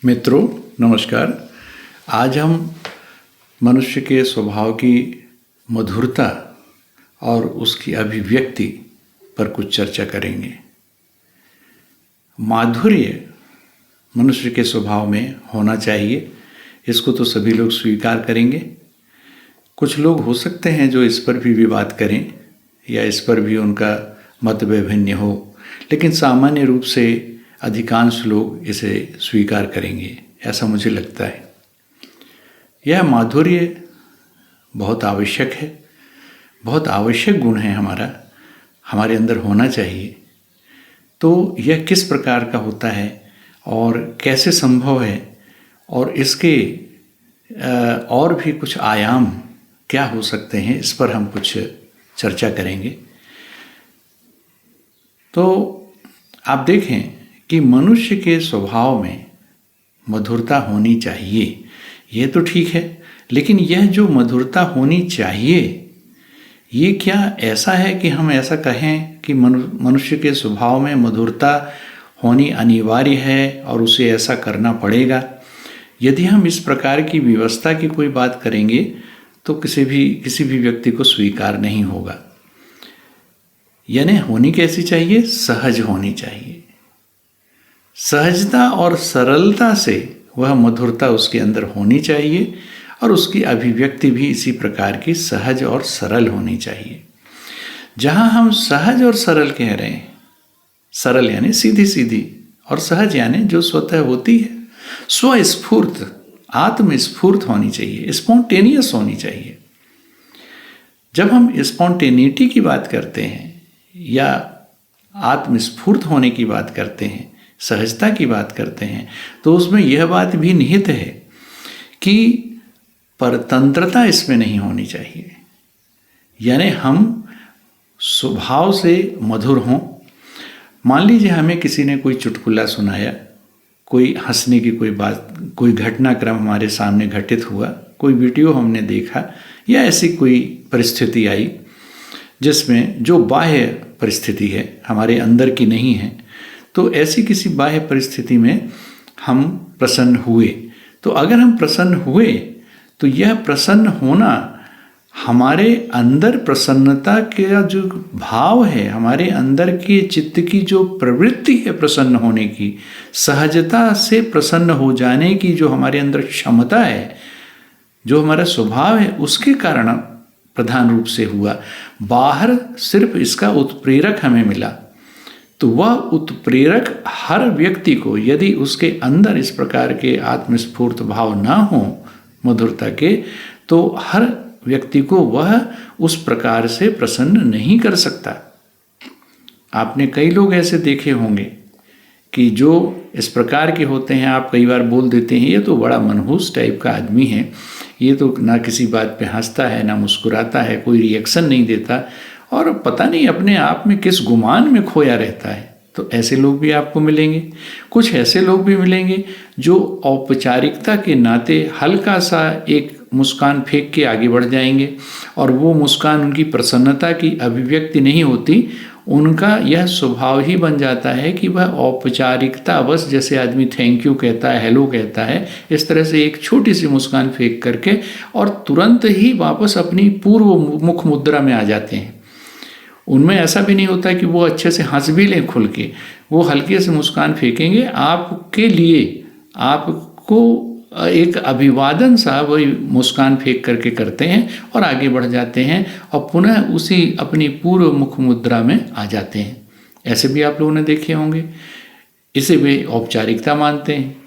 मित्रों नमस्कार। आज हम मनुष्य के स्वभाव की मधुरता और उसकी अभिव्यक्ति पर कुछ चर्चा करेंगे। माधुर्य मनुष्य के स्वभाव में होना चाहिए, इसको तो सभी लोग स्वीकार करेंगे। कुछ लोग हो सकते हैं जो इस पर भी विवाद करें या इस पर भी उनका मत भिन्न हो, लेकिन सामान्य रूप से अधिकांश लोग इसे स्वीकार करेंगे, ऐसा मुझे लगता है। यह माधुर्य बहुत आवश्यक है, बहुत आवश्यक गुण है हमारे अंदर होना चाहिए। तो यह किस प्रकार का होता है और कैसे संभव है और इसके और भी कुछ आयाम क्या हो सकते हैं, इस पर हम कुछ चर्चा करेंगे। तो आप देखें कि मनुष्य के स्वभाव में मधुरता होनी चाहिए, ये तो ठीक है, लेकिन यह जो मधुरता होनी चाहिए, ये क्या ऐसा है कि हम ऐसा कहें कि मनुष्य के स्वभाव में मधुरता होनी अनिवार्य है और उसे ऐसा करना पड़ेगा? यदि हम इस प्रकार की व्यवस्था की कोई बात करेंगे तो किसी भी व्यक्ति को स्वीकार नहीं होगा। यानी होनी कैसी चाहिए? सहज होनी चाहिए। सहजता और सरलता से वह मधुरता उसके अंदर होनी चाहिए और उसकी अभिव्यक्ति भी इसी प्रकार की सहज और सरल होनी चाहिए। जहाँ हम सहज और सरल कह रहे हैं, सरल यानी सीधी सीधी और सहज यानी जो स्वतः होती है, स्वस्फूर्त आत्मस्फूर्त होनी चाहिए, स्पॉन्टेनियस होनी चाहिए। जब हम स्पॉन्टेनिटी की बात करते हैं या आत्मस्फूर्त होने की बात करते हैं, सहजता की बात करते हैं, तो उसमें यह बात भी निहित है कि परतंत्रता इसमें नहीं होनी चाहिए। यानी हम स्वभाव से मधुर हों। मान लीजिए हमें किसी ने कोई चुटकुला सुनाया, कोई हंसने की कोई बात, कोई घटनाक्रम हमारे सामने घटित हुआ, कोई वीडियो हमने देखा या ऐसी कोई परिस्थिति आई जिसमें जो बाह्य परिस्थिति है हमारे अंदर की नहीं है, तो ऐसी किसी बाह्य परिस्थिति में हम प्रसन्न हुए। तो अगर हम प्रसन्न हुए तो यह प्रसन्न होना हमारे अंदर प्रसन्नता का जो भाव है, हमारे अंदर के चित्त की जो प्रवृत्ति है प्रसन्न होने की, सहजता से प्रसन्न हो जाने की जो हमारे अंदर क्षमता है, जो हमारा स्वभाव है, उसके कारण प्रधान रूप से हुआ। बाहर सिर्फ इसका उत्प्रेरक हमें मिला, तो वह उत्प्रेरक हर व्यक्ति को, यदि उसके अंदर इस प्रकार के आत्मस्फूर्त भाव ना हो मधुरता के, तो हर व्यक्ति को वह उस प्रकार से प्रसन्न नहीं कर सकता। आपने कई लोग ऐसे देखे होंगे कि जो इस प्रकार के होते हैं, आप कई बार बोल देते हैं ये तो बड़ा मनहूस टाइप का आदमी है, ये तो ना किसी बात पे हंसता है, ना मुस्कुराता है, कोई रिएक्शन नहीं देता और पता नहीं अपने आप में किस गुमान में खोया रहता है। तो ऐसे लोग भी आपको मिलेंगे। कुछ ऐसे लोग भी मिलेंगे जो औपचारिकता के नाते हल्का सा एक मुस्कान फेंक के आगे बढ़ जाएंगे और वो मुस्कान उनकी प्रसन्नता की अभिव्यक्ति नहीं होती, उनका यह स्वभाव ही बन जाता है कि वह औपचारिकता बस, जैसे आदमी थैंक यू कहता है, हेलो कहता है, इस तरह से एक छोटी सी मुस्कान फेंक करके और तुरंत ही वापस अपनी पूर्व मुख मुद्रा में आ जाते हैं। उनमें ऐसा भी नहीं होता कि वो अच्छे से हंस भी लें खुल के, वो हल्के से मुस्कान फेंकेंगे आपके लिए, आपको एक अभिवादन सा वही मुस्कान फेंक करके करते हैं और आगे बढ़ जाते हैं और पुनः उसी अपनी पूर्व मुख मुद्रा में आ जाते हैं। ऐसे भी आप लोगों ने देखे होंगे। इसे वे औपचारिकता मानते हैं।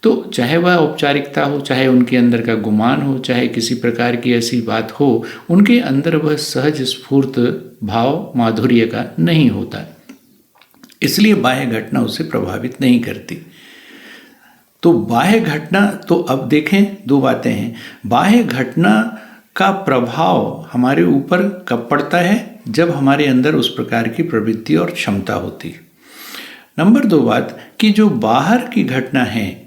तो चाहे वह औपचारिकता हो, चाहे उनके अंदर का गुमान हो, चाहे किसी प्रकार की ऐसी बात हो, उनके अंदर वह सहज स्फूर्त भाव माधुर्य का नहीं होता, इसलिए बाह्य घटना उसे प्रभावित नहीं करती। तो बाह्य घटना, तो अब देखें दो बातें हैं। बाह्य घटना का प्रभाव हमारे ऊपर कब पड़ता है? जब हमारे अंदर उस प्रकार की प्रवृत्ति और क्षमता होती है। नंबर दो बात कि जो बाहर की घटना है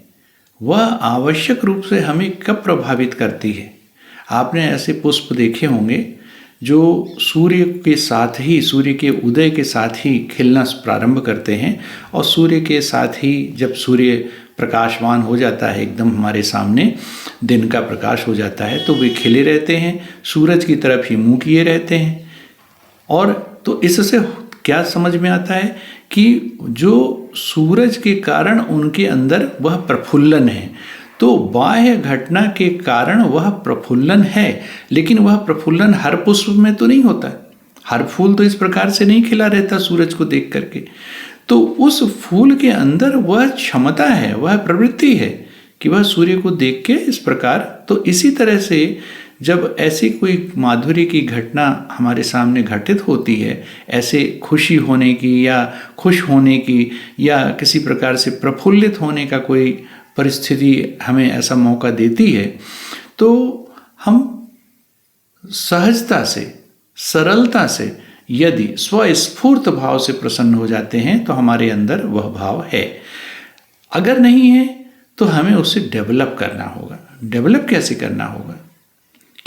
वह आवश्यक रूप से हमें कब प्रभावित करती है? आपने ऐसे पुष्प देखे होंगे जो सूर्य के साथ ही, सूर्य के उदय के साथ ही खिलना प्रारंभ करते हैं और सूर्य के साथ ही जब सूर्य प्रकाशवान हो जाता है, एकदम हमारे सामने दिन का प्रकाश हो जाता है, तो वे खिले रहते हैं, सूरज की तरफ ही मुंह किए रहते हैं। और तो इससे क्या समझ में आता है कि जो सूरज के कारण उनके अंदर वह प्रफुल्लन है, तो बाह्य घटना के कारण वह प्रफुल्लन है, लेकिन वह प्रफुल्लन हर पुष्प में तो नहीं होता, हर फूल तो इस प्रकार से नहीं खिला रहता सूरज को देख करके। तो उस फूल के अंदर वह क्षमता है, वह प्रवृत्ति है कि वह सूर्य को देख के इस प्रकार। तो इसी तरह से जब ऐसी कोई माधुर्य की घटना हमारे सामने घटित होती है, ऐसे खुशी होने की या खुश होने की या किसी प्रकार से प्रफुल्लित होने का कोई परिस्थिति हमें ऐसा मौका देती है, तो हम सहजता से, सरलता से यदि स्वस्फूर्त भाव से प्रसन्न हो जाते हैं तो हमारे अंदर वह भाव है। अगर नहीं है तो हमें उसे डेवलप करना होगा। डेवलप कैसे करना होगा?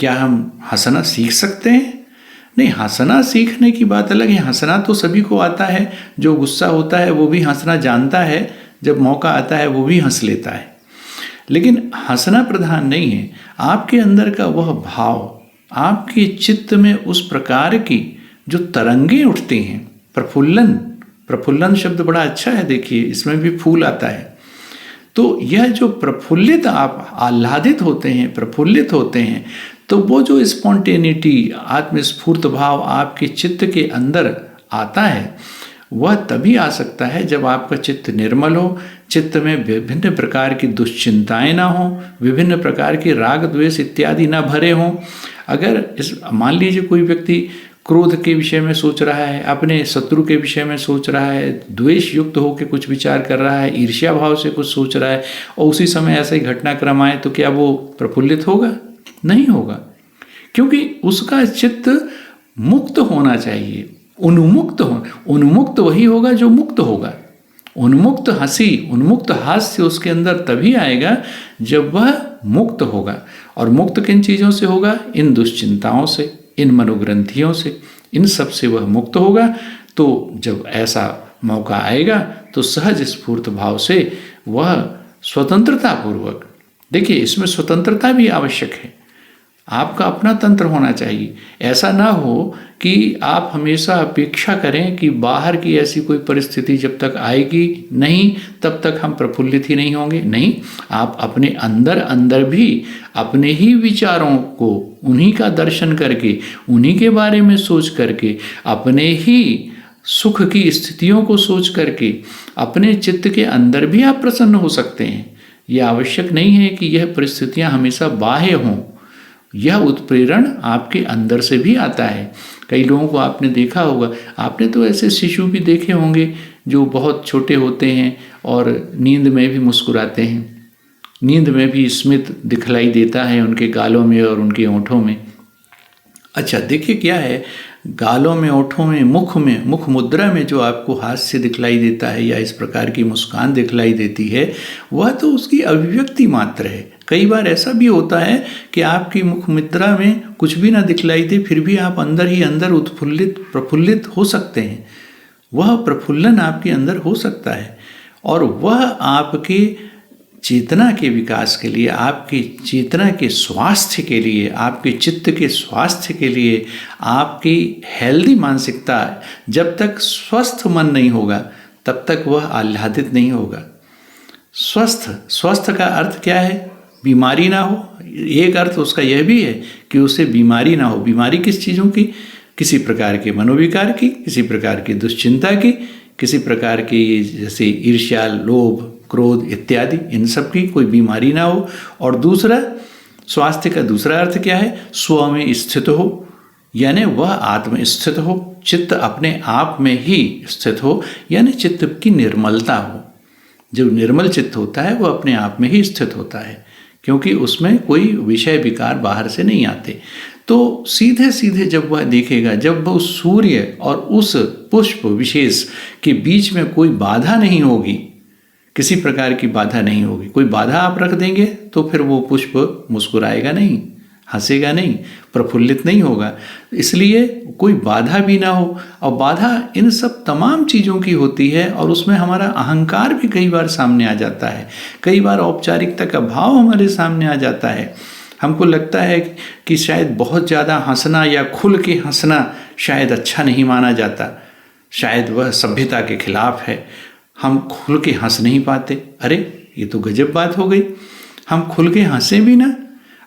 क्या हम हंसना सीख सकते हैं? नहीं, हंसना सीखने की बात अलग है। हंसना तो सभी को आता है, जो गुस्सा होता है वो भी हंसना जानता है, जब मौका आता है वो भी हंस लेता है। लेकिन हंसना प्रधान नहीं है, आपके अंदर का वह भाव, आपके चित्त में उस प्रकार की जो तरंगे उठती हैं, प्रफुल्लन। प्रफुल्लन शब्द बड़ा अच्छा है, देखिए इसमें भी फूल आता है। तो यह जो प्रफुल्लित, आप आह्लादित होते हैं, प्रफुल्लित होते हैं, तो वो जो स्पॉन्टेनिटी, आत्मस्फूर्त भाव आपके चित्त के अंदर आता है, वह तभी आ सकता है जब आपका चित्त निर्मल हो, चित्त में विभिन्न प्रकार की दुश्चिंताएं ना हो, विभिन्न प्रकार के राग द्वेष इत्यादि ना भरे हों। अगर मान लीजिए कोई व्यक्ति क्रोध के विषय में सोच रहा है, अपने शत्रु के विषय में सोच रहा है, द्वेष युक्त होकर कुछ विचार कर रहा है, ईर्ष्या भाव से कुछ सोच रहा है, और उसी समय ऐसा ही घटनाक्रम आए, तो क्या वो प्रफुल्लित होगा? नहीं होगा, क्योंकि उसका चित्त मुक्त होना चाहिए, उन्मुक्त हो। उन्मुक्त वही होगा जो मुक्त होगा। उन्मुक्त हंसी, उन्मुक्त हास्य उसके अंदर तभी आएगा जब वह मुक्त होगा। और मुक्त किन चीज़ों से होगा? इन दुश्चिंताओं से, इन मनोग्रंथियों से, इन सब से वह मुक्त होगा। तो जब ऐसा मौका आएगा तो सहज स्फूर्त भाव से वह स्वतंत्रता पूर्वक, देखिए इसमें स्वतंत्रता भी आवश्यक है, आपका अपना तंत्र होना चाहिए। ऐसा ना हो कि आप हमेशा अपेक्षा करें कि बाहर की ऐसी कोई परिस्थिति जब तक आएगी नहीं तब तक हम प्रफुल्लित ही नहीं होंगे। नहीं, आप अपने अंदर अंदर भी अपने ही विचारों को, उन्हीं का दर्शन करके, उन्हीं के बारे में सोच करके, अपने ही सुख की स्थितियों को सोच करके अपने चित्त के अंदर भी आप प्रसन्न हो सकते हैं। यह आवश्यक नहीं है कि यह परिस्थितियां हमेशा बाह्य हों, यह उत्प्रेरण आपके अंदर से भी आता है। कई लोगों को आपने देखा होगा, आपने तो ऐसे शिशु भी देखे होंगे जो बहुत छोटे होते हैं और नींद में भी मुस्कुराते हैं, नींद में भी स्मित दिखलाई देता है उनके गालों में और उनके होठों में। अच्छा देखिए क्या है, गालों में, ओठों में, मुख मुद्रा में जो आपको हास्य दिखलाई देता है या इस प्रकार की मुस्कान दिखलाई देती है, वह तो उसकी अभिव्यक्ति मात्र है। कई बार ऐसा भी होता है कि आपकी मुख मुद्रा में कुछ भी ना दिखलाई दे, फिर भी आप अंदर ही अंदर उत्फुल्लित, प्रफुल्लित हो सकते हैं। वह प्रफुल्लन आपके अंदर हो सकता है और वह आपके चेतना के विकास के लिए, आपकी चेतना के स्वास्थ्य के लिए, आपके चित्त के स्वास्थ्य के लिए, आपकी हेल्दी मानसिकता, जब तक स्वस्थ मन नहीं होगा तब तक वह आह्लादित नहीं होगा। स्वस्थ का अर्थ क्या है? बीमारी ना हो। एक अर्थ उसका यह भी है कि उसे बीमारी ना हो। बीमारी किस चीज़ों की? किसी प्रकार के मनोविकार की, किसी प्रकार की दुश्चिंता की, किसी प्रकार की जैसे ईर्ष्या, लोभ, क्रोध इत्यादि, इन सब की कोई बीमारी ना हो। और दूसरा, स्वास्थ्य का दूसरा अर्थ क्या है? स्व में स्थित हो, यानी वह आत्म स्थित हो, चित्त अपने आप में ही स्थित हो, यानी चित्त की निर्मलता हो। जो निर्मल चित्त होता है वह अपने आप में ही स्थित होता है, क्योंकि उसमें कोई विषय विकार बाहर से नहीं आते। तो सीधे सीधे जब वह देखेगा, जब वह सूर्य और उस पुष्प विशेष के बीच में कोई बाधा नहीं होगी, किसी प्रकार की बाधा नहीं होगी, कोई बाधा आप रख देंगे तो फिर वो पुष्प मुस्कुराएगा नहीं, हंसेगा नहीं, प्रफुल्लित नहीं होगा। इसलिए कोई बाधा भी ना हो, और बाधा इन सब तमाम चीज़ों की होती है, और उसमें हमारा अहंकार भी कई बार सामने आ जाता है, कई बार औपचारिकता का भाव हमारे सामने आ जाता है। हमको लगता है कि शायद बहुत ज़्यादा हंसना या खुल के हंसना शायद अच्छा नहीं माना जाता, शायद वह सभ्यता के खिलाफ है, हम खुल के हंस नहीं पाते। अरे ये तो गजब बात हो गई, हम खुल के हंसें भी ना।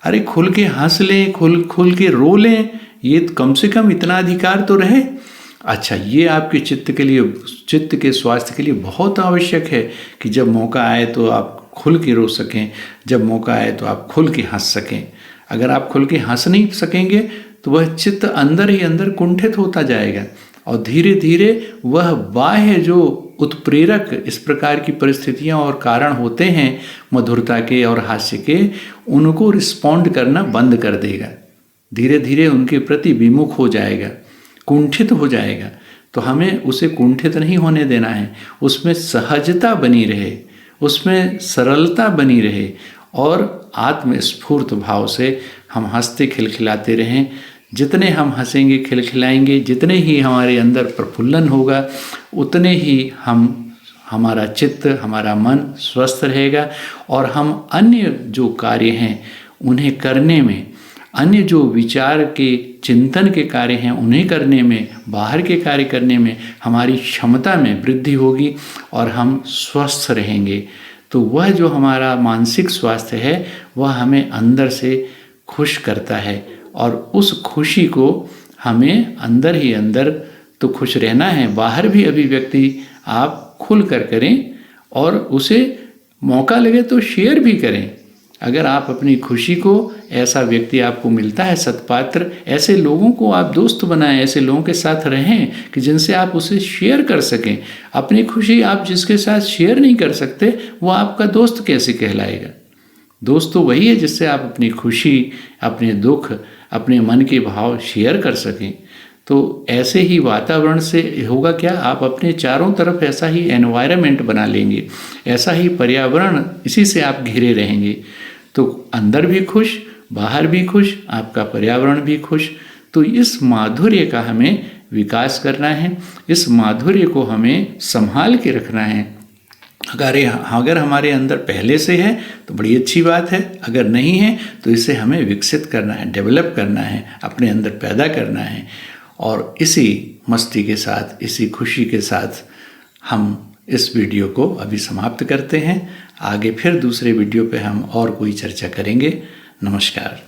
अरे खुल के हंस लें, खुल के रो लें, ये कम से कम इतना अधिकार तो रहे। अच्छा, ये आपके चित्त के लिए, चित्त के स्वास्थ्य के लिए बहुत आवश्यक है कि जब मौका आए तो आप खुल के रो सकें, जब मौका आए तो आप खुल के हंस सकें। अगर आप खुल के हंस नहीं सकेंगे तो वह चित्त अंदर ही अंदर कुंठित होता जाएगा, और धीरे धीरे वह बाह्य जो उत्प्रेरक इस प्रकार की परिस्थितियां और कारण होते हैं मधुरता के और हास्य के, उनको रिस्पॉन्ड करना बंद कर देगा, धीरे धीरे उनके प्रति विमुख हो जाएगा, कुंठित हो जाएगा। तो हमें उसे कुंठित नहीं होने देना है, उसमें सहजता बनी रहे, उसमें सरलता बनी रहे, और आत्मस्फूर्त भाव से हम हंसते खिलखिलाते रहें। जितने हम हंसेंगे, खिलखिलाएंगे, जितने ही हमारे अंदर प्रफुल्लन होगा, उतने ही हमारा चित्त, हमारा मन स्वस्थ रहेगा, और हम अन्य जो कार्य हैं उन्हें करने में, अन्य जो विचार के चिंतन के कार्य हैं उन्हें करने में, बाहर के कार्य करने में हमारी क्षमता में वृद्धि होगी, और हम स्वस्थ रहेंगे। तो वह जो हमारा मानसिक स्वास्थ्य है वह हमें अंदर से खुश करता है, और उस खुशी को हमें अंदर ही अंदर तो खुश रहना है, बाहर भी अभिव्यक्ति आप खुल कर करें, और उसे मौका लगे तो शेयर भी करें। अगर आप अपनी खुशी को, ऐसा व्यक्ति आपको मिलता है सत्पात्र, ऐसे लोगों को आप दोस्त बनाएं, ऐसे लोगों के साथ रहें कि जिनसे आप उसे शेयर कर सकें। अपनी खुशी आप जिसके साथ शेयर नहीं कर सकते वो आपका दोस्त कैसे कहलाएगा? दोस्त तो वही है जिससे आप अपनी खुशी, अपने दुख, अपने मन के भाव शेयर कर सकें। तो ऐसे ही वातावरण से होगा क्या, आप अपने चारों तरफ ऐसा ही एनवायरनमेंट बना लेंगे, ऐसा ही पर्यावरण, इसी से आप घिरे रहेंगे। तो अंदर भी खुश, बाहर भी खुश, आपका पर्यावरण भी खुश। तो इस माधुर्य का हमें विकास करना है, इस माधुर्य को हमें संभाल के रखना है। अगर हमारे अंदर पहले से है तो बड़ी अच्छी बात है, अगर नहीं है तो इसे हमें विकसित करना है, डेवलप करना है, अपने अंदर पैदा करना है। और इसी मस्ती के साथ, इसी खुशी के साथ हम इस वीडियो को अभी समाप्त करते हैं। आगे फिर दूसरे वीडियो पे हम और कोई चर्चा करेंगे। नमस्कार।